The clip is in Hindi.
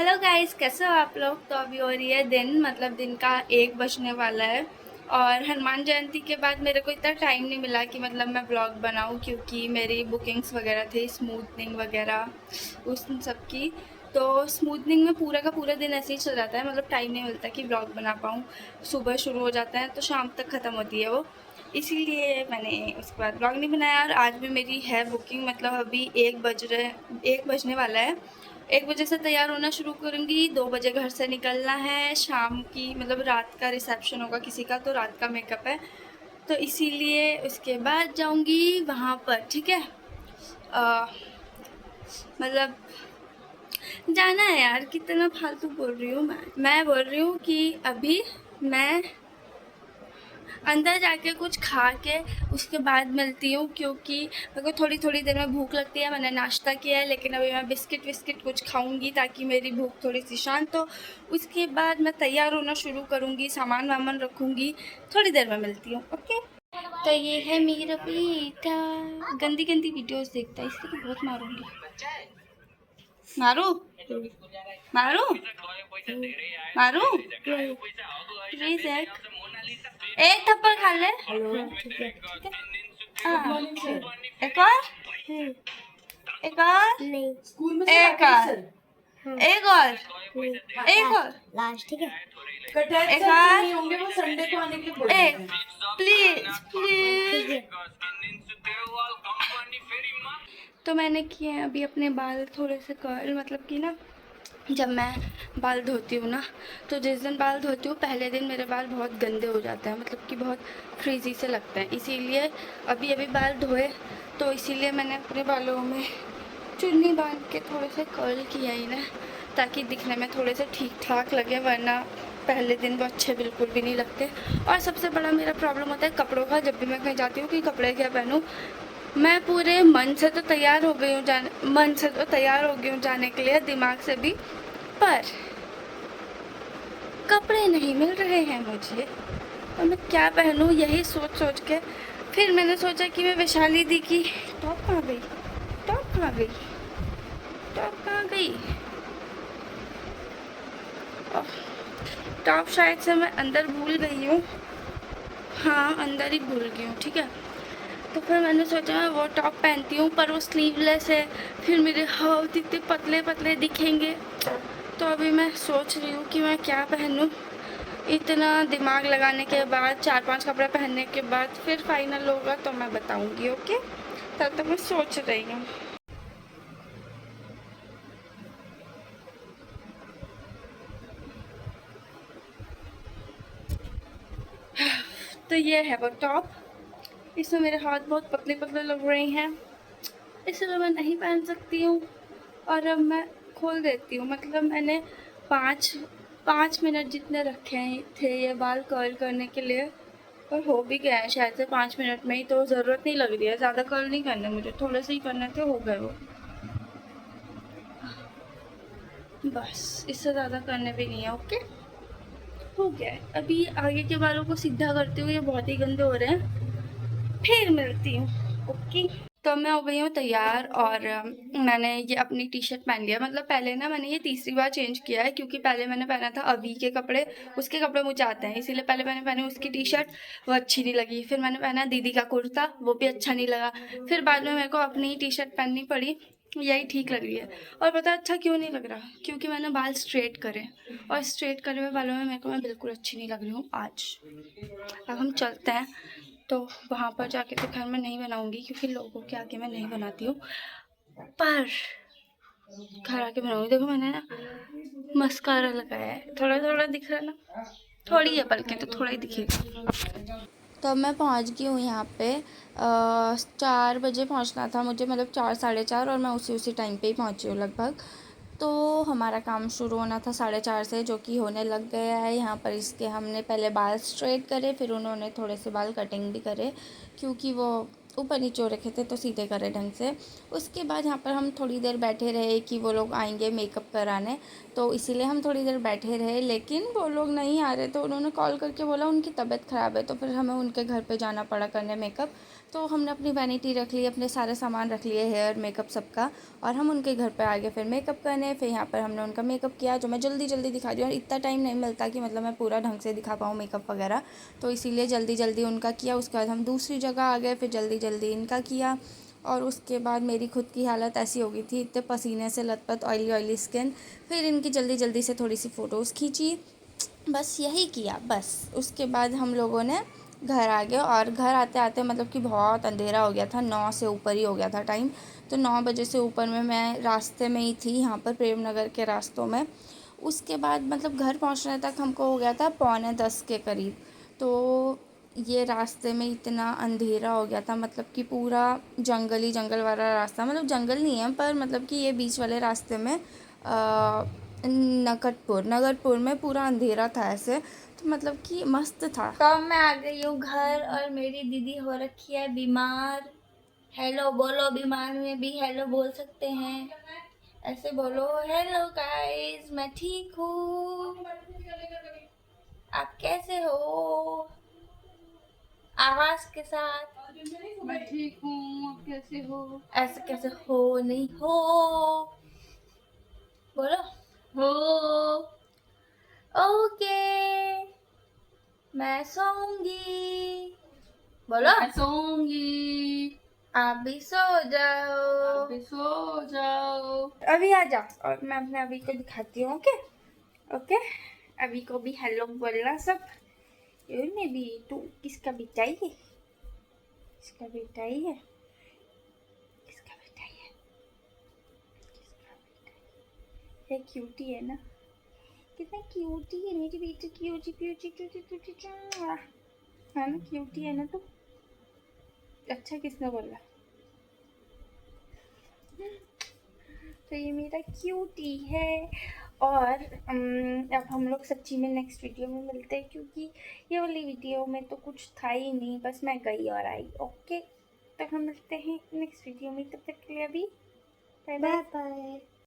हेलो गाइस, कैसे हो आप लोग। तो अभी हो रही है दिन, मतलब दिन का 1 बजने वाला है। और हनुमान जयंती के बाद मेरे को इतना टाइम नहीं मिला कि मतलब मैं ब्लॉग बनाऊं, क्योंकि मेरी बुकिंग्स वगैरह थी, स्मूथनिंग वगैरह उस सब की। तो स्मूथनिंग में पूरा का पूरा दिन ऐसे ही चल जाता है, मतलब टाइम नहीं मिलता कि ब्लॉग बना पाऊँ। सुबह शुरू हो जाता है तो शाम तक ख़त्म होती है वो, इसीलिए मैंने उसके बाद ब्लॉग नहीं बनाया। और आज भी मेरी है बुकिंग, मतलब अभी 1 बजने वाला है। 1 बजे से तैयार होना शुरू करूँगी, 2 बजे घर से निकलना है। शाम की मतलब रात का रिसेप्शन होगा किसी का, तो रात का मेकअप है, तो इसीलिए उसके बाद जाऊँगी वहाँ पर। ठीक है, मतलब जाना है यार। कितना फालतू बोल रही हूँ मैं बोल रही हूँ कि अभी मैं अंदर जाके कुछ खा के उसके बाद मिलती हूँ, क्योंकि मेरे को थोड़ी थोड़ी देर में भूख लगती है। मैंने नाश्ता किया है, लेकिन अभी मैं बिस्किट विस्किट कुछ खाऊंगी ताकि मेरी भूख थोड़ी सी शांत हो। उसके बाद मैं तैयार होना शुरू करूँगी, सामान वामान रखूँगी। थोड़ी देर में मिलती हूँ, ओके। तो ये है मेरा बेटा, गंदी गंदी वीडियोस देखता है, इसलिए बहुत मारूंगी। मारू मारू मारू प्लीज एक थप्पड़ खा ले। ठीक है, ठीक है। हाँ, एक और, एक और नहीं, एक और, एक और, एक और लास्ट। ठीक है, एक और नहीं होंगे, वो संडे को आने के लिए बोल रहे हैं। Please please. तो मैंने किए हैं अभी अपने बाल थोड़े से कर्ल, मतलब कि ना जब मैं बाल धोती हूँ ना, तो जिस दिन बाल धोती हूँ पहले दिन मेरे बाल बहुत गंदे हो जाते हैं, मतलब कि बहुत फ्रीजी से लगते हैं। इसीलिए अभी अभी बाल धोए, तो इसीलिए मैंने अपने बालों में चुन्नी बांध के थोड़े से कर्ल किया ही ना, ताकि दिखने में थोड़े से ठीक ठाक लगे, वरना पहले दिन वो अच्छे बिल्कुल भी नहीं लगते। और सबसे बड़ा मेरा प्रॉब्लम होता है कपड़ों का। जब भी मैं कहीं जाती हूँ कि कपड़े क्या पहनूँ, मैं पूरे मन से तो तैयार हो गई हूँ जाने के लिए, दिमाग से भी, पर कपड़े नहीं मिल रहे हैं मुझे, और मैं क्या पहनूँ यही सोच सोच के फिर मैंने सोचा कि मैं वैशाली दी की टॉप कहाँ गई, टॉप कहाँ गई, टॉप कहाँ गई। टॉप शायद से मैं अंदर भूल गई हूँ, हाँ अंदर ही भूल गई हूँ। ठीक है, तो फिर मैंने सोचा मैं वो टॉप पहनती हूँ, पर वो स्लीवलेस है, फिर मेरे हाथ इतने पतले पतले दिखेंगे। तो अभी मैं सोच रही हूँ कि मैं क्या पहनूँ। इतना दिमाग लगाने के बाद, 4-5 कपड़े पहनने के बाद फिर फाइनल होगा तो मैं बताऊँगी, ओके। तब तक मैं सोच रही हूँ। तो ये है वो टॉप, इसमें मेरे हाथ बहुत पतले पतले लग रहे हैं, इसलिए मैं नहीं पहन सकती हूँ। और अब मैं खोल देती हूँ, मतलब मैंने 5 मिनट जितने रखे थे ये बाल कर्ल करने के लिए, और हो भी गया है शायद से 5 मिनट में ही, तो ज़रूरत नहीं लग रही है। ज़्यादा कर्ल नहीं करने मुझे, थोड़े से ही करने थे, हो गए वो। बस इससे ज़्यादा करने भी नहीं है, ओके, हो गया है। अभी आगे के बालों को सीधा करती हूँ, ये बहुत ही गंदे हो रहे हैं, फिर मिलती हूँ, ओके। तो मैं हो गई हूँ तैयार, और मैंने ये अपनी टी शर्ट पहन लिया। मतलब पहले ना मैंने ये तीसरी बार चेंज किया है, क्योंकि पहले मैंने पहना था अभी के कपड़े, उसके कपड़े मुझे आते हैं, इसीलिए पहले मैंने पहनी उसकी टी शर्ट, वो अच्छी नहीं लगी। फिर मैंने पहना दीदी का कुर्ता, वो भी अच्छा नहीं लगा। फिर बाद में मेरे को अपनी टी शर्ट पहननी पड़ी, यही ठीक लग रही है। और पता अच्छा क्यों नहीं लग रहा, क्योंकि मैंने बाल स्ट्रेट करे, और स्ट्रेट करे हुए बालों में मेरे को मैं बिल्कुल अच्छी नहीं लग रही हूँ आज। अब हम चलते हैं, तो वहाँ पर जाके तो खैर मैं नहीं बनाऊँगी, क्योंकि लोगों के आगे मैं नहीं बनाती हूँ, पर घर आके बनाऊँगी। देखो मैंने ना मस्कारा लगाया है, थोड़ा थोड़ा दिख रहा है ना, थोड़ी है बल्कि, तो थोड़ा ही दिखेगा। तो अब मैं पहुँच गई हूँ यहाँ पे। 4 बजे पहुँचना था मुझे, मतलब 4 साढ़े 4, और मैं उसी टाइम पे ही पहुँची हूँ लगभग। तो हमारा काम शुरू होना था 4:30 से, जो कि होने लग गया है। यहाँ पर इसके हमने पहले बाल स्ट्रेट करे, फिर उन्होंने थोड़े से बाल कटिंग भी करे, क्योंकि वो ऊपर नीचे हो रखे थे, तो सीधे करे ढंग से। उसके बाद यहाँ पर हम थोड़ी देर बैठे रहे कि वो लोग आएंगे मेकअप कराने, तो इसीलिए हम थोड़ी देर बैठे रहे, लेकिन वो लोग नहीं आ रहे, तो उन्होंने कॉल करके बोला उनकी तबीयत ख़राब है, तो फिर हमें उनके घर पे जाना पड़ा करने मेकअप। तो हमने अपनी वैनिटी रख ली, अपने सारे सामान रख लिए, हेयर मेकअप सबका, और हम उनके घर पे आ गए फिर मेकअप करने। फिर यहाँ पर हमने उनका मेकअप किया, जो मैं जल्दी जल्दी दिखा रही हूँ, और इतना टाइम नहीं मिलता कि मतलब मैं पूरा ढंग से दिखा पाऊँ मेकअप वगैरह, तो इसीलिए जल्दी जल्दी उनका किया। उसके बाद हम दूसरी जगह आ गए, फिर जल्दी जल्दी इनका किया। और उसके बाद मेरी खुद की हालत ऐसी हो गई थी, इतने पसीने से लथपथ, ऑयली ऑयली स्किन। फिर इनकी जल्दी जल्दी से थोड़ी सी फ़ोटोज़ खींची, बस यही किया बस। उसके बाद हम लोगों ने घर आ गए, और घर आते आते मतलब कि बहुत अंधेरा हो गया था, 9 से ऊपर ही हो गया था टाइम। तो 9 बजे से ऊपर में मैं रास्ते में ही थी, यहाँ पर प्रेम नगर के रास्तों में। उसके बाद मतलब घर पहुँचने तक हमको हो गया था 9:45 के करीब। तो ये रास्ते में इतना अंधेरा हो गया था, मतलब कि पूरा जंगल ही जंगल वाला रास्ता, मतलब जंगल नहीं है पर मतलब कि ये बीच वाले रास्ते में नगरपुर में पूरा अंधेरा था ऐसे, तो मतलब कि मस्त था। तो अब मैं आ गई हूँ घर, और मेरी दीदी हो रखी है बीमार। हेलो बोलो, बीमार में भी हेलो बोल सकते हैं, ऐसे बोलो, हेलो गाइस मैं ठीक हूँ, आप कैसे हो, आवाज के साथ। मैं ठीक हूँ, आप कैसे हो? ऐसे कैसे हो, नहीं हो, बोलो हो। ओके, मैं सोऊंगी, बोलो। मैं सोऊंगी, आप भी सो जाओ, आप भी सो जाओ। अभी आ जाओ, और मैं अपने अभी को दिखाती हूँ। ओके ओके, अभी को भी हेलो बोलना सब। में भी तू किसका बेटा ही है, किसका बेटा ही है, किसका बेटा ही है, किसका बेटा ही है, क्यूटी है ना, कितना क्यूटी है मेरी बेटी, क्यूटी क्यूटी क्यूटी क्यूटी, है ना, क्यूटी है ना तू। अच्छा किसने बोला, तो ये मेरा क्यूटी है। और अब हम लोग सच्ची में नेक्स्ट वीडियो में मिलते हैं, क्योंकि ये वाली वीडियो में तो कुछ था ही नहीं, बस मैं गई और आई। ओके, तो हम मिलते हैं नेक्स्ट वीडियो में, तब तक के लिए अभी बाय बाय।